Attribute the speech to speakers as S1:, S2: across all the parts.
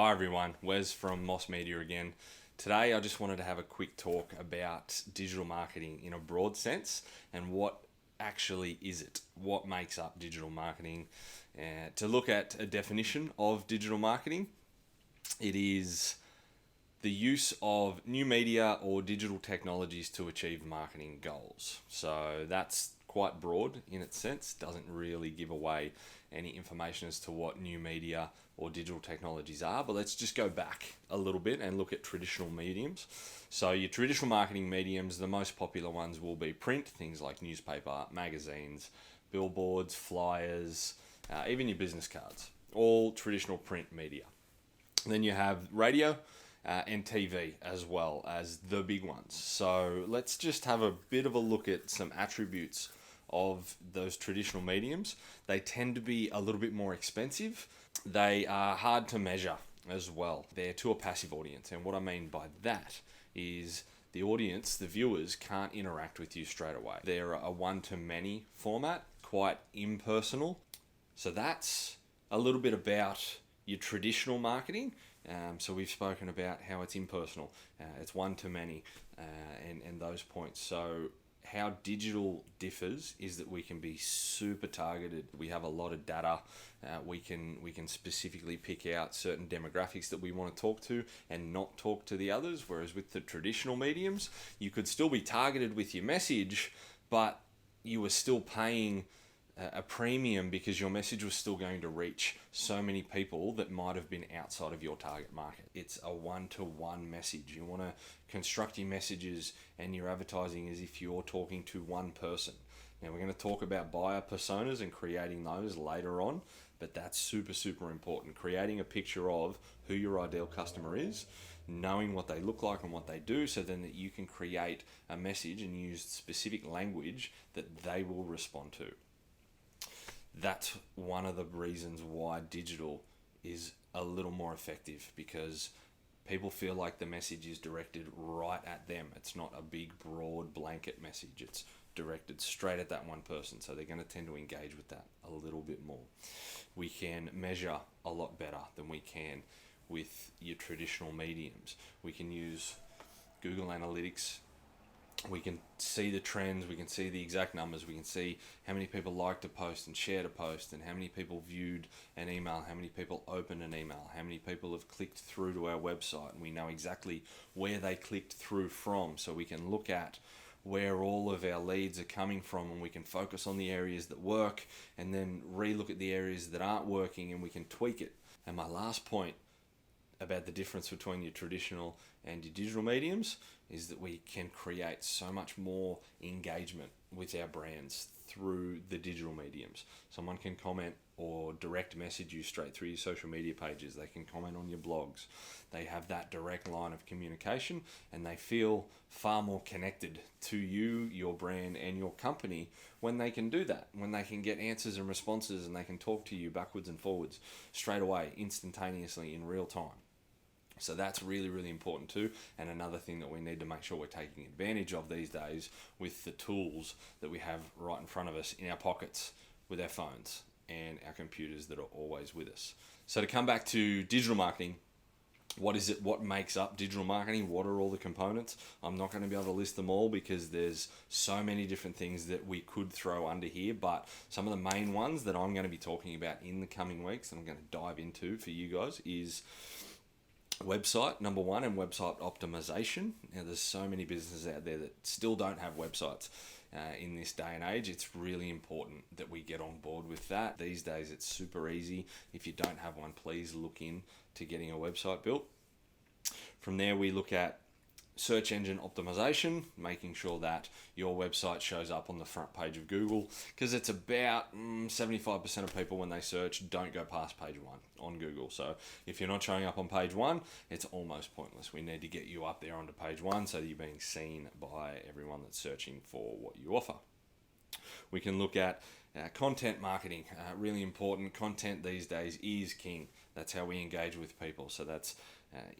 S1: Hi everyone, Wes from Moss Media again. Today I just wanted to have a quick talk about digital marketing in a broad sense and what actually is it? What makes up digital marketing? To look at a definition of digital marketing, it is the use of new media or digital technologies to achieve marketing goals. So that's quite broad in its sense, doesn't really give away any information as to what new media or digital technologies are, but let's just go back a little bit and look at traditional mediums. So your traditional marketing mediums, the most popular ones will be print, things like newspaper, magazines, billboards, flyers, even your business cards, all traditional print media. Then you have radio, and TV as well as the big ones. So let's just have a bit of a look at some attributes of those traditional mediums. They tend to be a little bit more expensive. They are hard to measure as well. They're to a passive audience. And what I mean by that is the audience, the viewers, can't interact with you straight away. They're a one-to-many format, quite impersonal. So that's a little bit about your traditional marketing. So we've spoken about how it's impersonal, it's one-to-many, and those points. So how digital differs is that we can be super targeted. We have a lot of data. We can specifically pick out certain demographics that we want to talk to and not talk to the others. Whereas with the traditional mediums, you could still be targeted with your message, but you were still paying a premium because your message was still going to reach so many people that might have been outside of your target market. It's a one-to-one message. You want to construct your messages and your advertising as if you're talking to one person. Now, we're going to talk about buyer personas and creating those later on, but that's super, super important. Creating a picture of who your ideal customer is, knowing what they look like and what they do, so then that you can create a message and use specific language that they will respond to. That's one of the reasons why digital is a little more effective, because people feel like the message is directed right at them. It's not a big, broad blanket message. It's directed straight at that one person. So they're going to tend to engage with that a little bit more. We can measure a lot better than we can with your traditional mediums. We can use Google Analytics. We can see the trends, we can see the exact numbers, we can see how many people liked a post and shared a post, and how many people viewed an email, how many people opened an email, how many people have clicked through to our website, and we know exactly where they clicked through from. So we can look at where all of our leads are coming from, and we can focus on the areas that work and then re-look at the areas that aren't working, and we can tweak it. And my last point about the difference between your traditional and your digital mediums is that we can create so much more engagement with our brands through the digital mediums. Someone can comment or direct message you straight through your social media pages. They can comment on your blogs. They have that direct line of communication, and they feel far more connected to you, your brand, and your company when they can do that, when they can get answers and responses, and they can talk to you backwards and forwards straight away, instantaneously, in real time. So that's really, really important too. And another thing that we need to make sure we're taking advantage of these days with the tools that we have right in front of us in our pockets with our phones and our computers that are always with us. So to come back to digital marketing, what is it? What makes up digital marketing? What are all the components? I'm not going to be able to list them all because there's so many different things that we could throw under here, but some of the main ones that I'm going to be talking about in the coming weeks and I'm going to dive into for you guys is website, number one, and website optimization. Now, there's so many businesses out there that still don't have websites in this day and age. It's really important that we get on board with that. These days, it's super easy. If you don't have one, please look in to getting a website built. From there, we look at search engine optimization, making sure that your website shows up on the front page of Google, because it's about 75% of people when they search don't go past page one on Google. So if you're not showing up on page one, it's almost pointless. We need to get you up there onto page one so that you're being seen by everyone that's searching for what you offer. We can look at content marketing, really important. Content these days is king. That's how we engage with people. So that's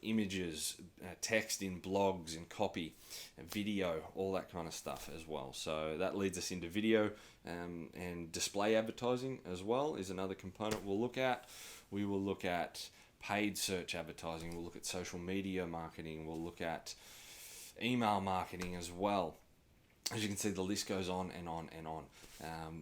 S1: images, text in blogs and copy, video, all that kind of stuff as well. So that leads us into video, and display advertising as well is another component we'll look at. We will look at paid search advertising, we'll look at social media marketing, we'll look at email marketing as well. As you can see, the list goes on and on and on.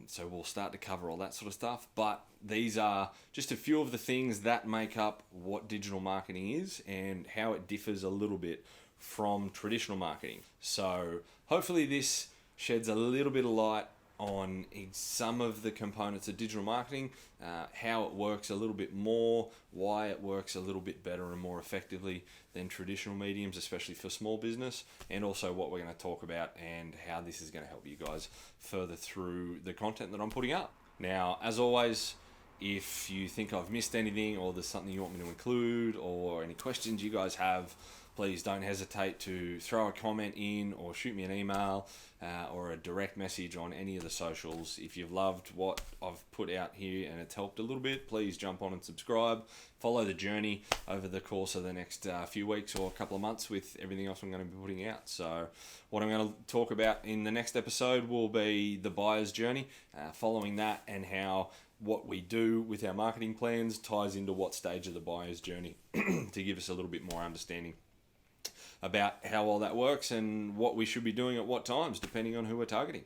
S1: So we'll start to cover all that sort of stuff. But these are just a few of the things that make up what digital marketing is and how it differs a little bit from traditional marketing. So hopefully this sheds a little bit of light on some of the components of digital marketing, how it works a little bit more, why it works a little bit better and more effectively than traditional mediums, especially for small business, and also what we're going to talk about and how this is going to help you guys further through the content that I'm putting up. Now, as always, if you think I've missed anything or there's something you want me to include or any questions you guys have, please don't hesitate to throw a comment in or shoot me an email or a direct message on any of the socials. If you've loved what I've put out here and it's helped a little bit, please jump on and subscribe. Follow the journey over the course of the next few weeks or a couple of months with everything else I'm going to be putting out. So what I'm going to talk about in the next episode will be the buyer's journey, following that, and how what we do with our marketing plans ties into what stage of the buyer's journey to give us a little bit more understanding about how all that works and what we should be doing at what times, depending on who we're targeting.